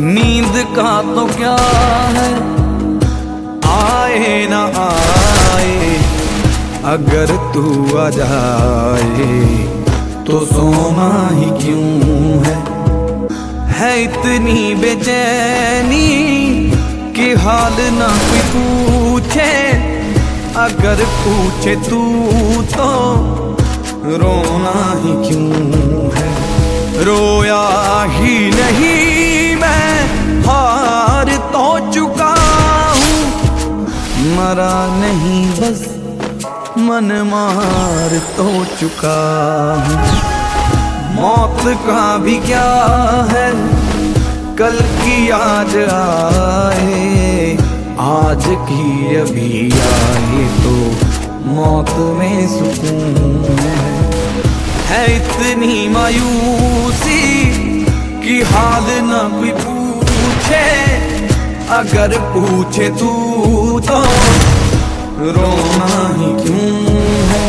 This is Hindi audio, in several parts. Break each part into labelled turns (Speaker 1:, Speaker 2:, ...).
Speaker 1: नींद का तो क्या है, आए ना आए, अगर तू आ जाए तो सोना ही क्यों है इतनी बेचैनी कि हाल ना कोई पूछे, अगर पूछे तू तो रोना ही क्यों है। रोया ही नहीं मैं, हार तो चुका हूँ, मरा नहीं बस मन मार तो चुका हूँ। मौत का भी क्या है, कल की आज आए, आज की अभी आए तो मौत में सुकून है इतनी मायूसी कि हाल ना कोई पूछे, अगर पूछे तू तो रोना ही क्यों है।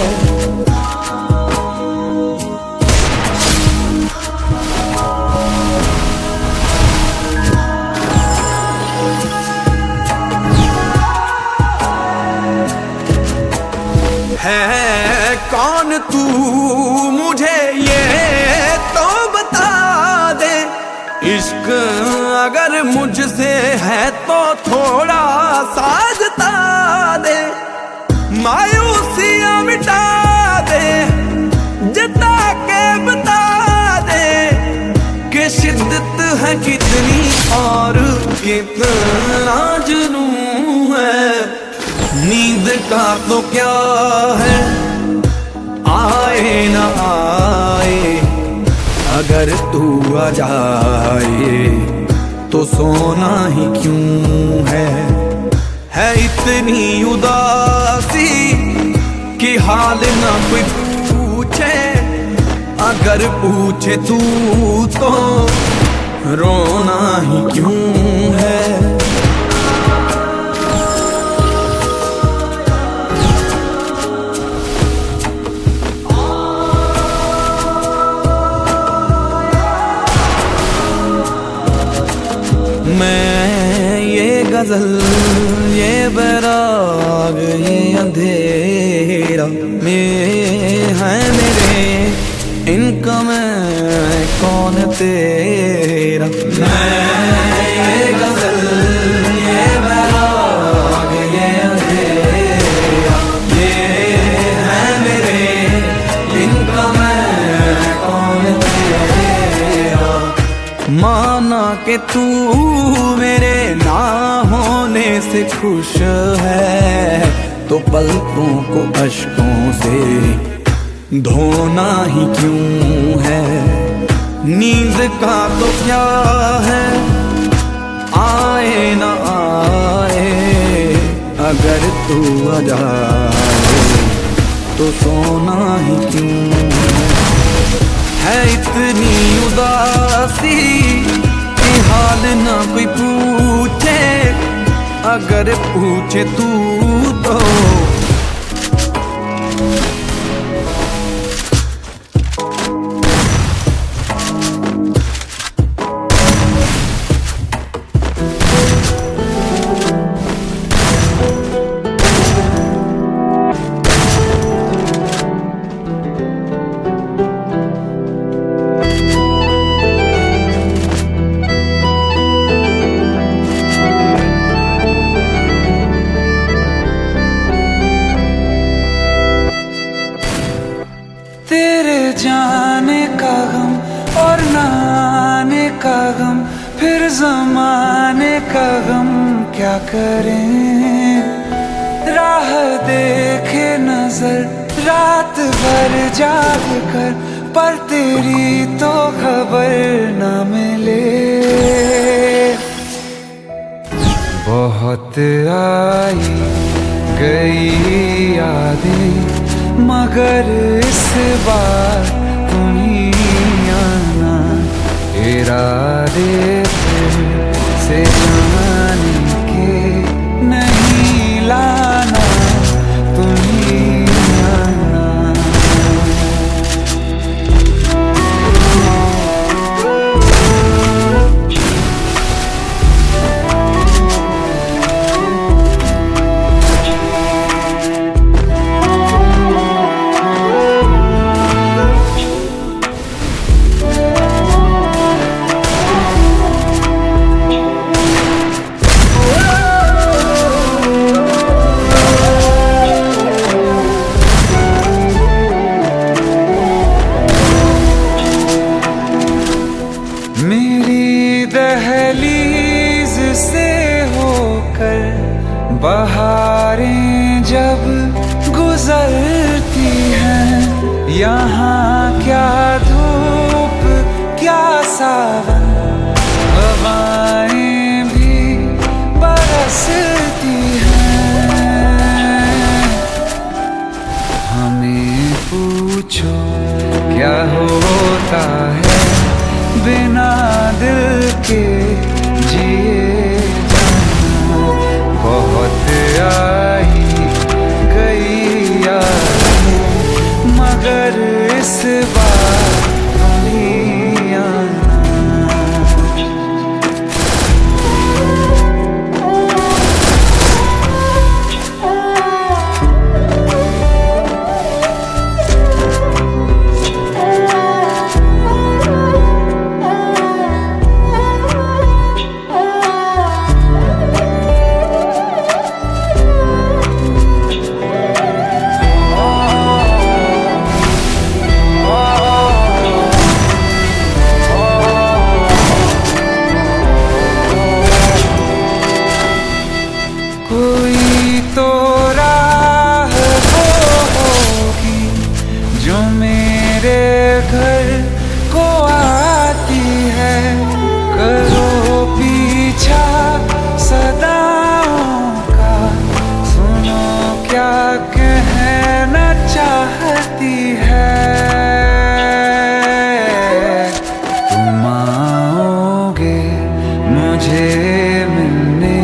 Speaker 1: है कौन तू मुझे ये तो बता दे, इश्क अगर मुझसे है तो थोड़ा सा जता दे, मायूसियां मिटा दे, जता के बता दे कि शिद्दत है कितनी और कितना जुनून है। नींद का तो क्या है, आए ना आए, अगर तू आ जाए तो सोना ही क्यों है इतनी उदासी कि हाल ना कोई पूछे, अगर पूछे तू तो रोना ही क्यों है। मैं ये गजल, ये बैराग, ये अंधेरा में है मेरे, इनका मैं कौन तेरा। मैं ये गजल, ये बैराग, ये अंधेरा, ये है मेरे, इनका मैं कौन तेरा। माना कि तू मेरे ना होने से खुश है तो पलकों को अश्कों से धोना ही क्यों है। नींद का तो क्या है, आए ना आए, अगर तू आ जाए तो सोना ही क्यों है इतनी उदासी कि हाल ना कोई पूछे, अगर पूछे तू तो
Speaker 2: जाने का गम और ना आने का गम, फिर ज़माने का गम क्या करें। राह देखे नजर रात भर जाग कर, पर तेरी तो खबर न मिले। बहुत आई गई यादें मगर इस बार तुम ही आना, इरादे से जाने के नहीं लाना, तुम ही आना। मेरी दहलीज से होकर बहारें जब गुजरती हैं, यहाँ क्या धूप क्या सावन, हवाएं भी बरसती हैं। हमें पूछो क्या होता है बिना दिल के जिए जाना। बहुत आई गई यादें मगर इस बार तुम ही आना। कोई तो राह वो होगी जो मेरे घर को आती है। करो पीछा सदाओं का, सुनो क्या कहना चाहती है। तुम आओगे मुझे मिलने,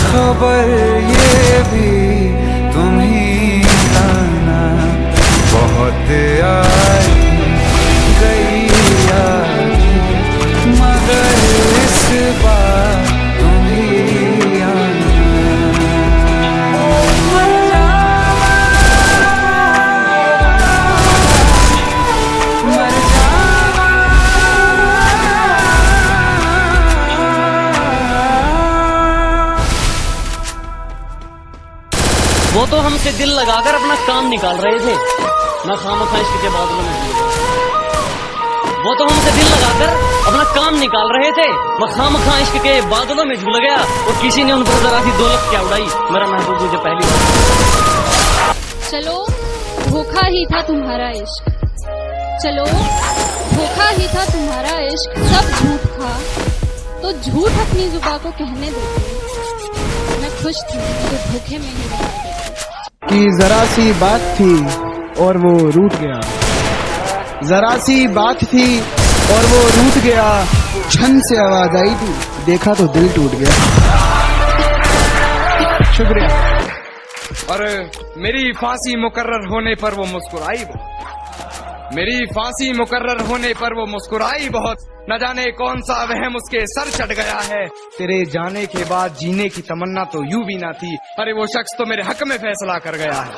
Speaker 2: खबर ये भी तुम ही लाना। बहुत आई गई यादें मगर इस बार तुम ही आना। मर जावा
Speaker 3: वो तो हमसे दिल लगाकर अपना काम निकाल रहे थे, मैं खामखा इश्क के बादलों में झूल गया। वो तो हमसे दिल लगाकर अपना काम निकाल रहे थे, मैं खामखा इश्क के बादलों में झूल गया। और किसी ने उन पर जरा सी दौलत क्या उड़ाई, मेरा महबूब मुझे पहली बार।
Speaker 4: चलो धोखा ही था तुम्हारा इश्क, चलो धोखा ही था तुम्हारा इश्क, सब झूठ था तो झूठ अपनी जुबान को कहने देते। मैं खुश थी तो धोखे में ही रह गई
Speaker 5: कि जरा सी बात थी और वो रूठ गया, जरा सी बात थी और वो रूठ गया। छन से आवाज आई थी, देखा तो दिल टूट गया। शुक्रिया।
Speaker 6: और मेरी फांसी मुकर्रर होने पर वो मुस्कुराई बहुत, मेरी फांसी मुकर्रर होने पर वो मुस्कुराई बहुत। न जाने कौन सा वहम उसके सर चढ़ गया है। तेरे जाने के बाद जीने की तमन्ना तो यूं भी ना थी। अरे वो शख्स तो मेरे हक में फैसला कर गया है।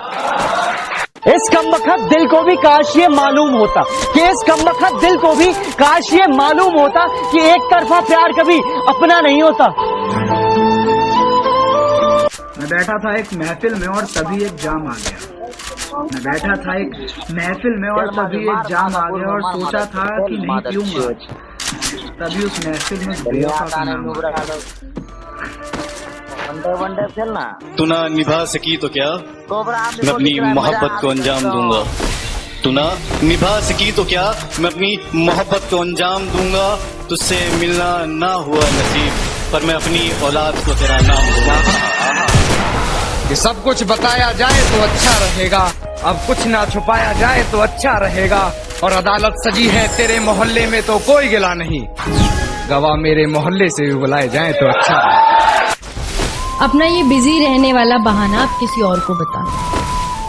Speaker 7: इस कमबख्त दिल को भी काश ये मालूम होता कि इस कमबख्त दिल को भी काश ये मालूम होता कि एक तरफा प्यार कभी अपना नहीं होता।
Speaker 8: मैं बैठा था एक महफिल में और तभी एक जाम आ गया। मैं बैठा था एक महफिल में और तभी एक जाम आ गया और सोचा था कि नहीं पीऊंगा, तभी उस महफिल में बेवफा का नाम आ गया।
Speaker 9: तू ना निभा सकी तो क्या मैं अपनी मोहब्बत को अंजाम दूंगा। तू ना निभा सकी तो क्या मैं अपनी मोहब्बत को अंजाम दूंगा। तुझसे मिलना ना हुआ नसीब पर मैं अपनी औलाद को तेरा नाम दूंगा।
Speaker 6: कि सब कुछ बताया जाए तो अच्छा रहेगा, अब कुछ ना छुपाया जाए तो अच्छा रहेगा। और अदालत सजी है तेरे मोहल्ले में तो कोई गिला नहीं, गवाह मेरे मोहल्ले से भी बुलाए जाए तो अच्छा रहेगा।
Speaker 10: अपना ये बिजी रहने वाला बहाना आप किसी और को बताना,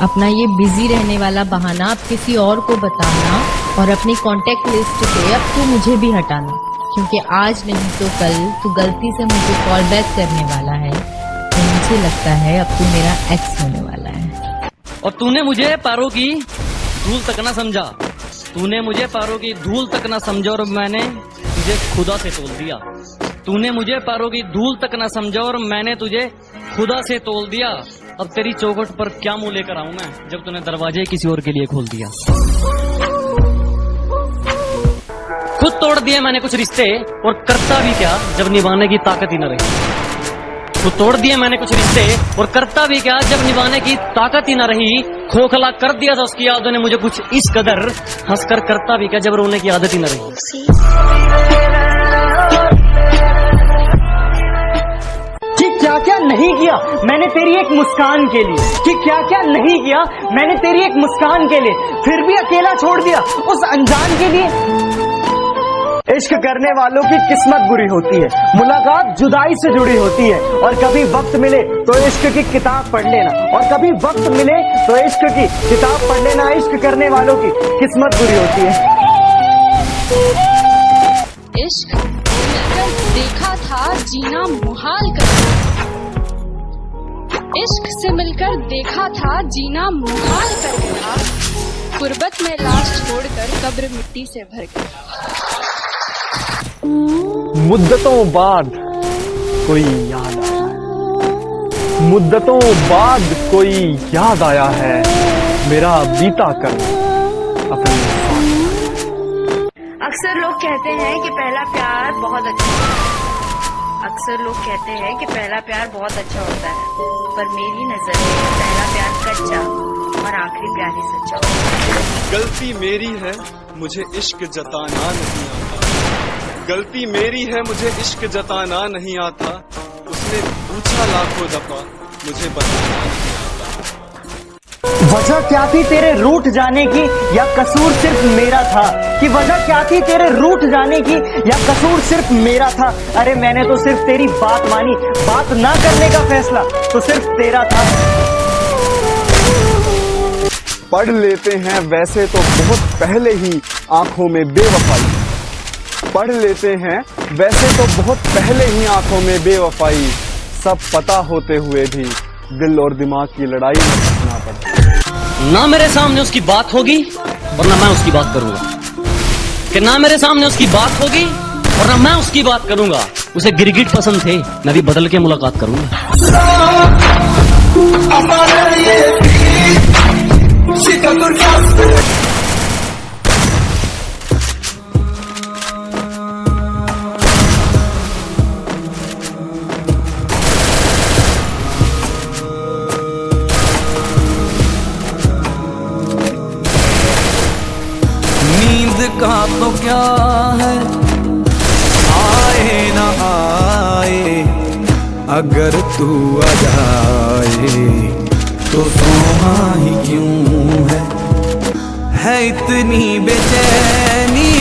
Speaker 10: अपना ये बिजी रहने वाला बहाना आप किसी और को बताना और अपनी कांटेक्ट लिस्ट से अब तू मुझे भी हटाना, क्योंकि आज नहीं तो कल तू गलती से मुझे कॉल बैक करने वाला है तो मुझे लगता है अब तू मेरा एक्स होने वाला है।
Speaker 3: और तूने मुझे पैरों की धूल तक ना समझा, तूने मुझे पैरों की धूल तक ना समझा और मैंने तुझे खुदा से तोल दिया। तूने मुझे पैरों की धूल तक ना समझा और मैंने तुझे खुदा से तोल दिया। अब तेरी चौखट पर क्या मुंह लेकर आऊं मैं जब तूने दरवाजे किसी और के लिए खोल दिया। खुद तोड़ दिए मैंने कुछ रिश्ते, और करता भी क्या जब निभाने की ताकत ही न रही। खुद तोड़ दिए मैंने कुछ रिश्ते, और करता भी क्या जब निभाने की ताकत ही न रही। खोखला कर दिया था उसकी यादों ने मुझे कुछ इस कदर, हंसकर करता भी क्या जब रोने की आदत ही न रही।
Speaker 7: कि क्या क्या नहीं किया मैंने तेरी एक मुस्कान के लिए, कि क्या क्या नहीं किया मैंने तेरी एक मुस्कान के लिए, फिर भी अकेला छोड़ दिया उस अनजान के लिए। इश्क करने वालों की किस्मत बुरी होती है, मुलाकात जुदाई से जुड़ी होती है, और कभी वक्त मिले तो इश्क की किताब पढ़ लेना, और कभी वक्त मिले तो इश्क की किताब पढ़ लेना। इश्क करने वालों की किस्मत बुरी होती है।
Speaker 4: इश्क मिलकर देखा था जीना मुहाल कर दिया। इश्क से मिलकर देखा था जीना मुहाल कर गया। गुर्बत में लाश छोड़कर कब्र मिट्टी से भर गया।
Speaker 7: मुद्दतों बाद कोई याद आया है, मुद्दतों बाद कोई याद आया है, मेरा बीता कर अपने।
Speaker 10: अक्सर लोग कहते हैं कि पहला प्यार बहुत अच्छा होता है। अक्सर लोग कहते हैं कि पहला प्यार बहुत अच्छा होता है, पर मेरी नजर में पहला प्यार कच्चा और आखिरी प्यार ही सच्चा होता है।
Speaker 11: गलती मेरी है, मुझे इश्क जताना नहीं आता। गलती मेरी है, मुझे इश्क जताना नहीं आता। उसने पूछा लाखों दफा, मुझे बताना नहीं आता।
Speaker 7: वजह क्या थी तेरे रूठ जाने की, या कसूर सिर्फ मेरा था? कि वजह क्या थी तेरे रूठ जाने की, या कसूर सिर्फ मेरा था? अरे मैंने तो सिर्फ तेरी बात मानी, बात ना करने का फैसला तो सिर्फ तेरा था।
Speaker 5: पढ़ लेते हैं वैसे तो बहुत पहले ही आंखों में बेवफाई, पढ़ लेते हैं वैसे तो बहुत पहले ही आंखों में बेवफाई। सब पता होते हुए भी दिल और दिमाग की लड़ाई में फंसना पड़ा।
Speaker 3: ना मेरे सामने उसकी बात होगी और ना मैं उसकी बात करूंगा, कि ना मेरे सामने उसकी बात होगी और ना मैं उसकी बात करूंगा। उसे गिरगिट पसंद थे, मैं भी बदल के मुलाकात करूंगा।
Speaker 1: का तो क्या है, आए ना आए, अगर तू आ जाए तो सोना ही क्यों है इतनी बेचैनी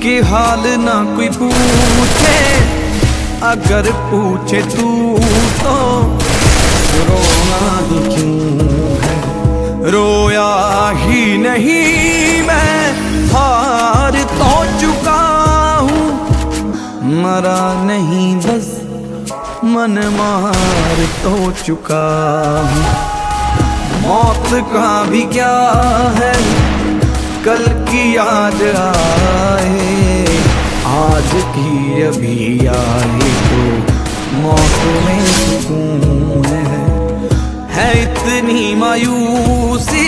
Speaker 1: कि हाल ना कोई पूछे। अगर पूछे तू तो रोना ही क्यों है, रोया ही नहीं मैं, हार तो चुका हूँ, मरा नहीं बस मन मार तो चुका हूँ। मौत का भी क्या है, कल की याद आए, आज की अभी आए तो मौत में सुकून है इतनी मायूसी।